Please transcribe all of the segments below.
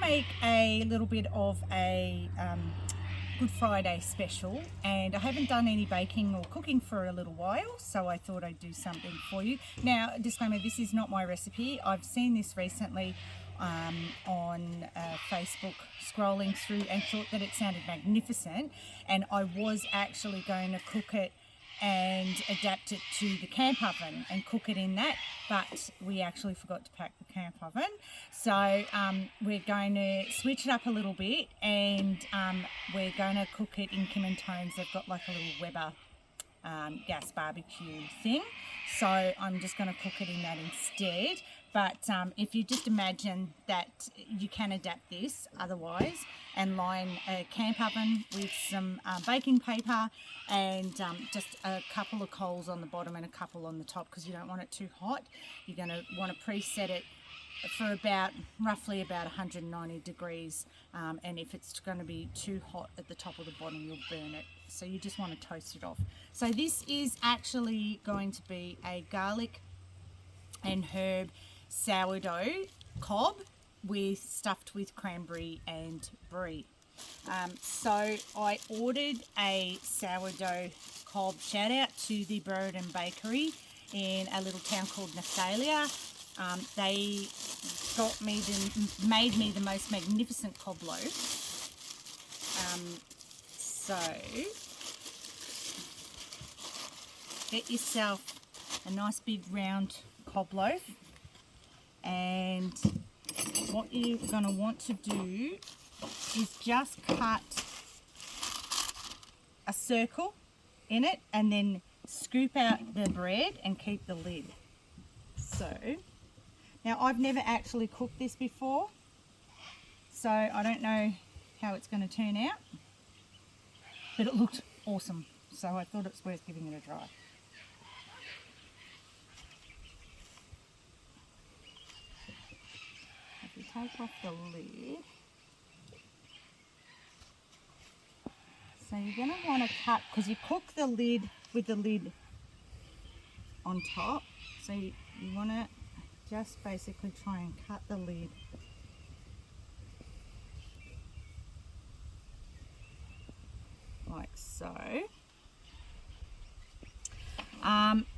make a little bit of a Good Friday special, and I haven't done any baking or cooking for a little while, so I thought I'd do something for you. Now, disclaimer, this is not my recipe. I've seen this recently on Facebook, scrolling through, and thought that it sounded magnificent, and I was actually going to cook it and adapt it to the camp oven and cook it in that, but we actually forgot to pack the camp oven, so we're going to switch it up a little bit, and we're going to cook it in Kim and Tones. They've got like a little Weber gas barbecue thing, so I'm just going to cook it in that instead. But if you just imagine that you can adapt this otherwise, and line a camp oven with some baking paper and just a couple of coals on the bottom and a couple on the top, because you don't want it too hot. You're going to want to preset it for roughly about 190 degrees, and if it's going to be too hot at the top or the bottom, you'll burn it. So you just want to toast it off. So this is actually going to be a garlic and herb sourdough cob stuffed with cranberry and brie. So I ordered a sourdough cob. Shout out to the Bird and Bakery in a little town called Nathalia. They made me the most magnificent cob loaf. So get yourself a nice big round cob loaf, and what you're going to want to do is just cut a circle in it and then scoop out the bread and keep the lid. So now, I've never actually cooked this before, so I don't know how it's going to turn out, but it looked awesome, so I thought it's worth giving it a try. If you take off the lid, so you're going to want to cut, because you cook the lid with the lid on top, so you want to just basically try and cut the lid like so.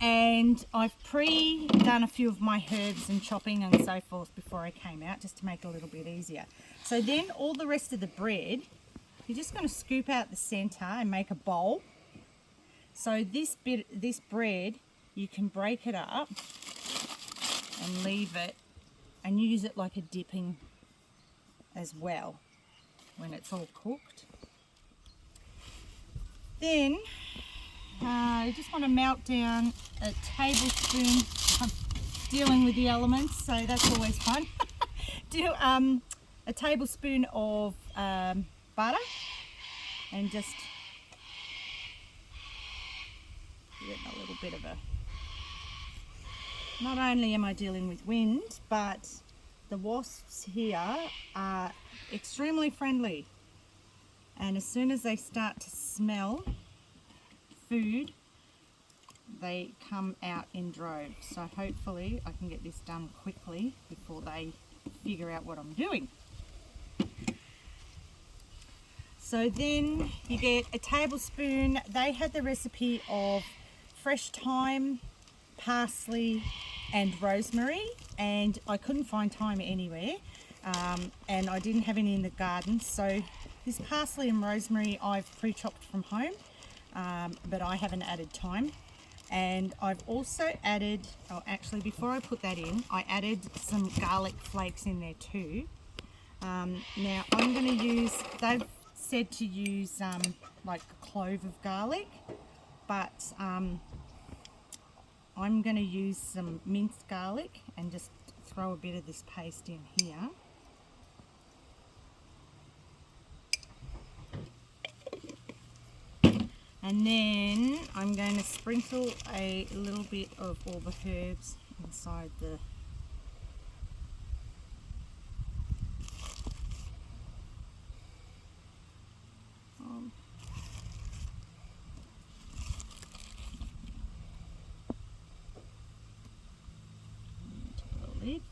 And I've pre-done a few of my herbs and chopping and so forth before I came out, just to make it a little bit easier. So then all the rest of the bread, you're just going to scoop out the center and make a bowl. So this bread, you can break it up and leave it and use it like a dipping as well when it's all cooked. Then you just want to melt down a tablespoon. I'm dealing with the elements, so that's always fun. Do a tablespoon of butter, and just get a little bit of a... Not only am I dealing with wind, but the wasps here are extremely friendly, and as soon as they start to smell food, they come out in droves. So hopefully I can get this done quickly before they figure out what I'm doing. So then you get a tablespoon. They had the recipe of fresh thyme, parsley and rosemary, and I couldn't find thyme anywhere, and I didn't have any in the garden, so this parsley and rosemary I've pre-chopped from home, but I haven't added thyme. And I've also added, actually before I put that in, I added some garlic flakes in there too. Now I'm going to use, they've said to use like a clove of garlic, but I'm going to use some minced garlic and just throw a bit of this paste in here. And then I'm going to sprinkle a little bit of all the herbs inside the lid.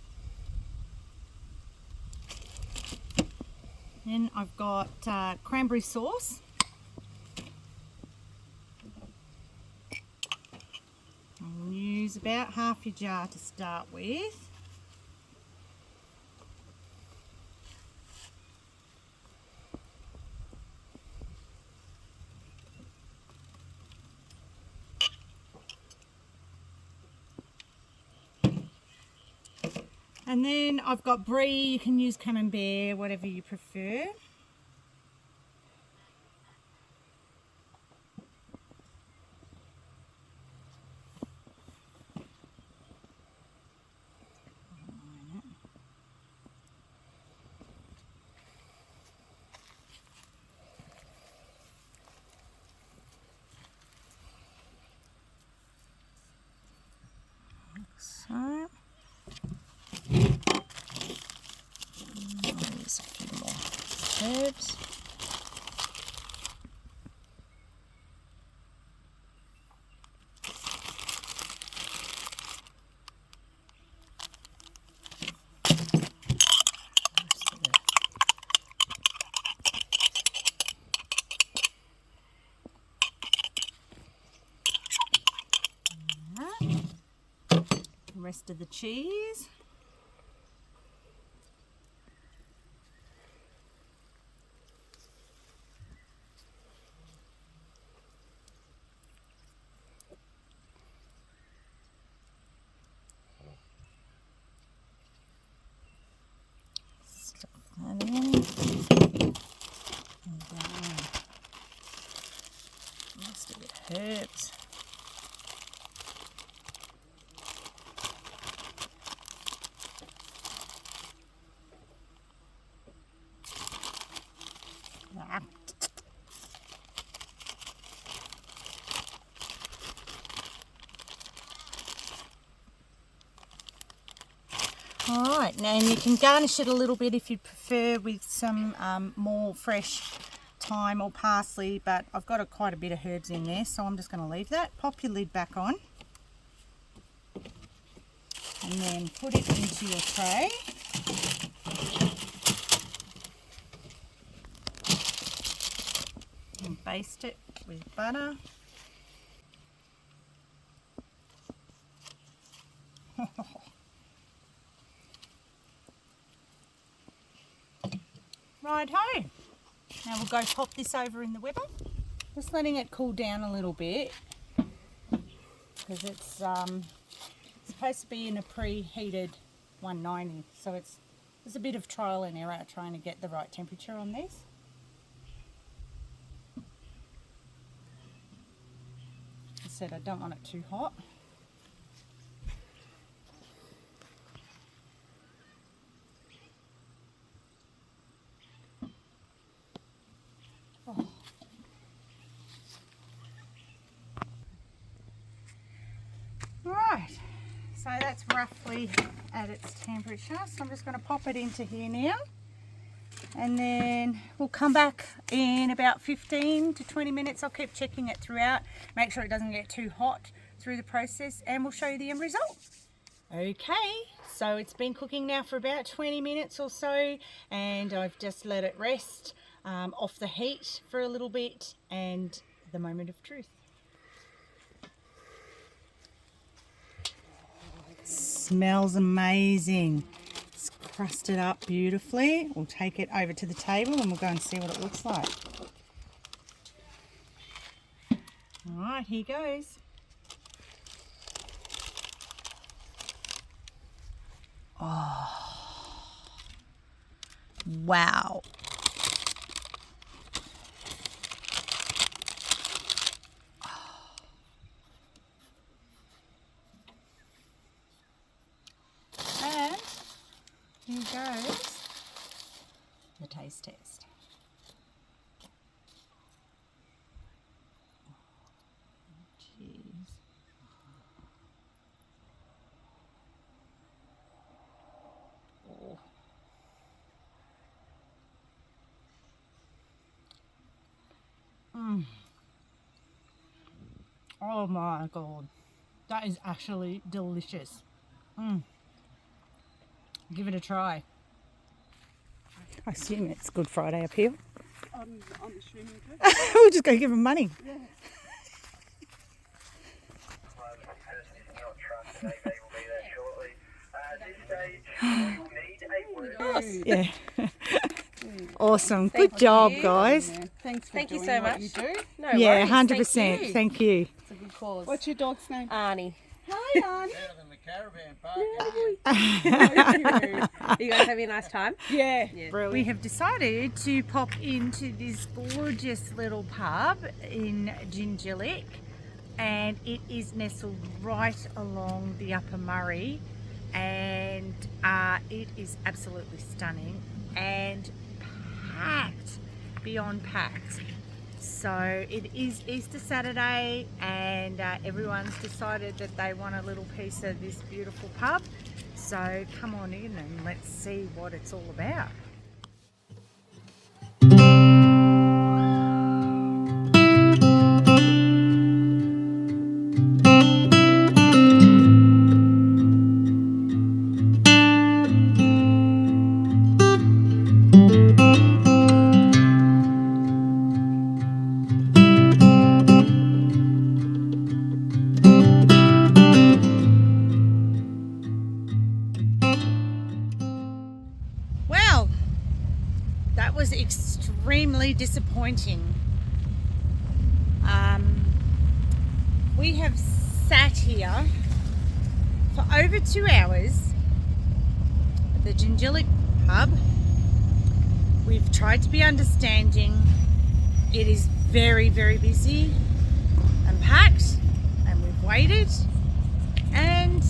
Then I've got cranberry sauce. I'll use about half your jar to start with. And then I've got brie, you can use camembert, whatever you prefer. So, I'll use a few more herbs. The rest of the cheese. Stuff that in. And then most of the herbs. Alright, now you can garnish it a little bit if you prefer with some more fresh thyme or parsley, but I've got quite a bit of herbs in there, so I'm just going to leave that. Pop your lid back on and then put it into your tray. And baste it with butter. Right-ho. Now we'll go pop this over in the Weber. Just letting it cool down a little bit because it's supposed to be in a preheated 190, so there's a bit of trial and error trying to get the right temperature on this. As I said, I don't want it too hot. Oh. Right, so that's roughly at its temperature, so I'm just going to pop it into here now, and then we'll come back in about 15 to 20 minutes. I'll keep checking it throughout, make sure it doesn't get too hot through the process, and we'll show you the end result. Okay, so it's been cooking now for about 20 minutes or so, and I've just let it rest off the heat for a little bit, and the moment of truth. Smells amazing. It's crusted up beautifully. We'll take it over to the table and we'll go and see what it looks like. Alright, here goes. Oh, wow. And here goes the taste test. Jeez. Oh. Oh my god, that is actually delicious. Give it a try. I assume it's Good Friday up here. I'm assuming too. We'll just go give them money. Yeah. Yeah. Awesome. Good job, guys. Yeah. Thanks for Thank you doing so what much. you do. No Yeah, worries. 100%. Thank you. It's a good cause. What's your dog's name? Arnie. Hi, Arnie. Better than the caravan park. Thank you. You guys having a nice time? Yeah. We have decided to pop into this gorgeous little pub in Gingerlick, and it is nestled right along the Upper Murray, and it is absolutely stunning and packed, beyond packed. So it is Easter Saturday, and everyone's decided that they want a little piece of this beautiful pub. So come on in and let's see what it's all about. Well, that was extremely disappointing. We have sat here for over 2 hours at the Gingerlick pub. We've tried to be understanding. It is very, very busy and packed, and we've waited, and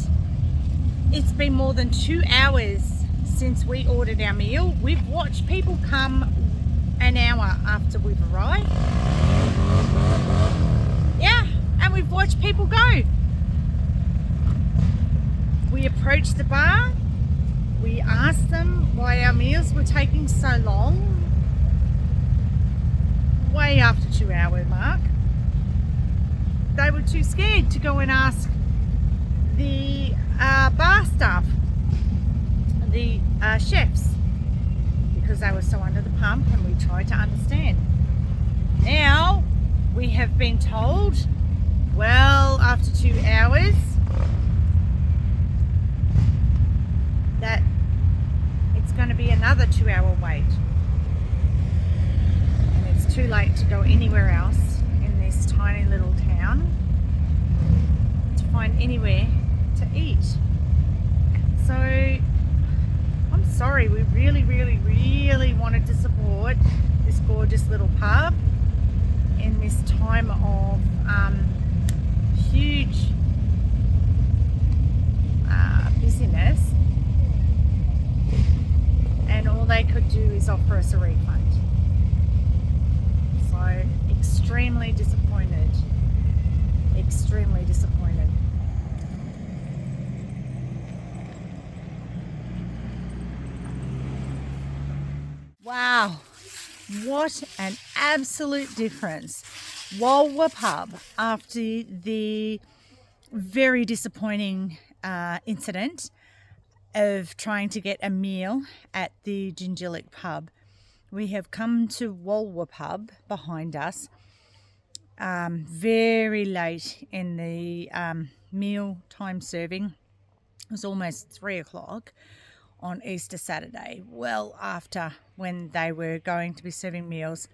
it's been more than 2 hours since we ordered our meal. We've watched people come an hour after we've arrived. Yeah, and we've watched people go. We approached the bar. We asked them why our meals were taking so long. Way after 2 hour mark. They were too scared to go and ask the bar staff, the chefs, because they were so under the pump, and we tried to understand. Now we have been told, well, after 2 hours, that it's going to be another 2 hour wait, and it's too late to go anywhere else in this tiny little town to find anywhere to eat. So I'm sorry, we really, really, really wanted to support this gorgeous little pub in this time of huge busyness, and all they could do is offer us a refund. So extremely disappointed, extremely disappointed. Wow, what an absolute difference. Walwa Pub, after the very disappointing incident of trying to get a meal at the Gingerlick pub, we have come to Walwa Pub behind us very late in the meal time serving. It was almost 3 o'clock on Easter Saturday, well after when they were going to be serving meals.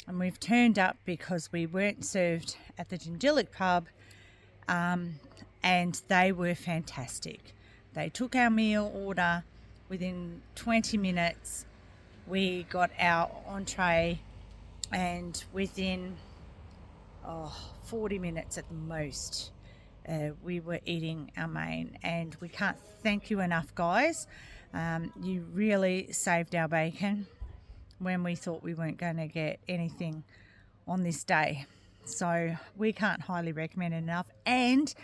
And we've turned up because we weren't served at the Gingerlick pub, and they were fantastic. They took our meal order within 20 minutes. We got our entree, and within 40 minutes at the most, we were eating our main. And we can't thank you enough, guys. You really saved our bacon when we thought we weren't going to get anything on this day. So we can't highly recommend it enough, and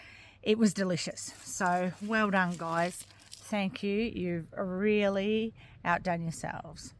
it was delicious. So well done, guys. Thank you. You've really outdone yourselves.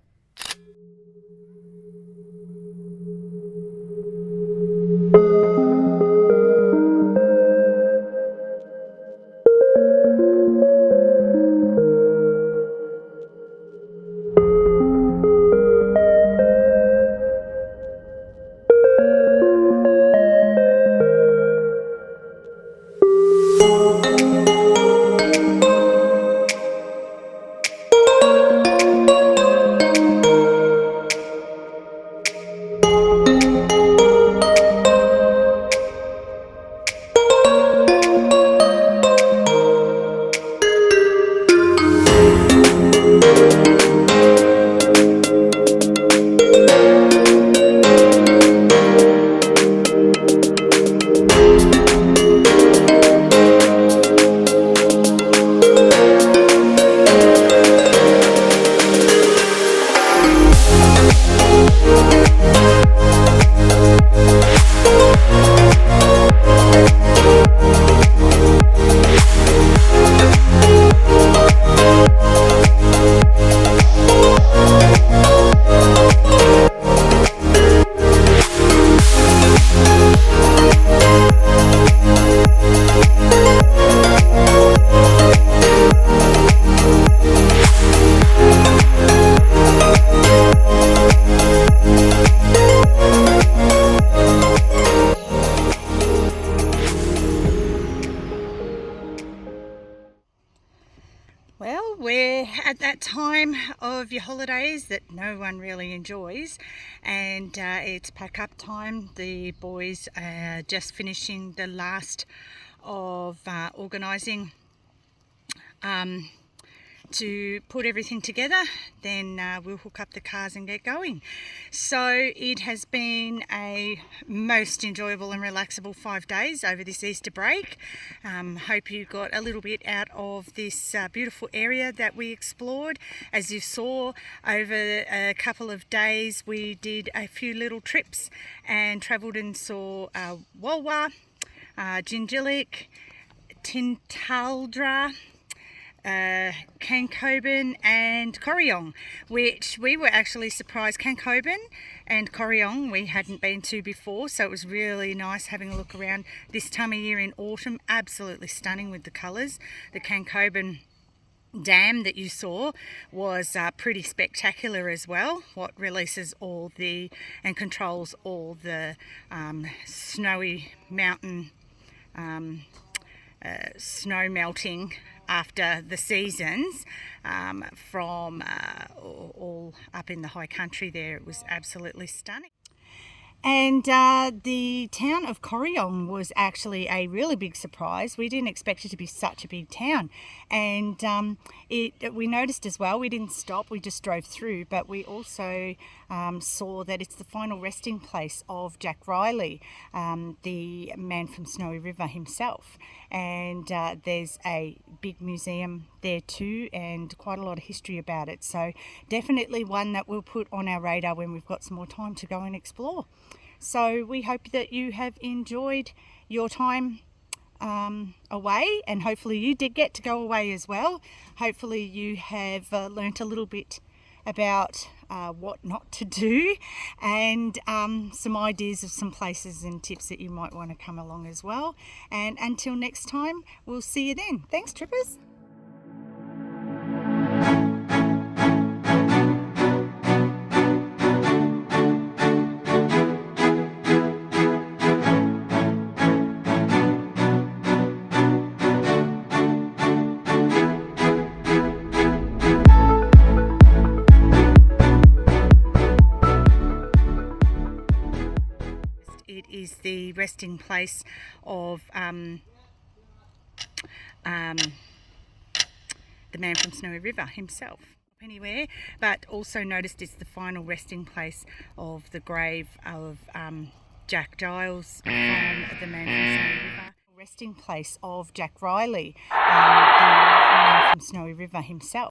time of your holidays that no one really enjoys, and it's pack up time. The boys are just finishing the last of organising to put everything together. Then we'll hook up the cars and get going. So it has been a most enjoyable and relaxable 5 days over this Easter break. Hope you got a little bit out of this beautiful area that we explored. As you saw, over a couple of days we did a few little trips and travelled and saw Walwa, Jinjilik, Tintaldra, Uncleboris and Corryong, which we were actually surprised. Uncleboris and Corryong we hadn't been to before, so it was really nice having a look around this time of year in autumn. Absolutely stunning with the colours. The Uncleboris dam that you saw was pretty spectacular as well, what releases all the and controls all the snowy mountain snow melting after the seasons from all up in the high country there. It was absolutely stunning. And the town of Corryong was actually a really big surprise. We didn't expect it to be such a big town. And we noticed as well, we didn't stop, we just drove through, but we also saw that it's the final resting place of Jack Riley, the man from Snowy River himself. And there's a big museum there too, and quite a lot of history about it. So definitely one that we'll put on our radar when we've got some more time to go and explore. So we hope that you have enjoyed your time away, and hopefully you did get to go away as well. Hopefully you have learnt a little bit about what not to do, and some ideas of some places and tips that you might want to come along as well. And until next time, we'll see you then. Thanks, trippers. It is the resting place of the man from Snowy River himself. Anywhere, but also noticed it's the final resting place of the grave of Jack Giles from the man from Snowy River. Resting place of Jack Riley, the man from Snowy River himself.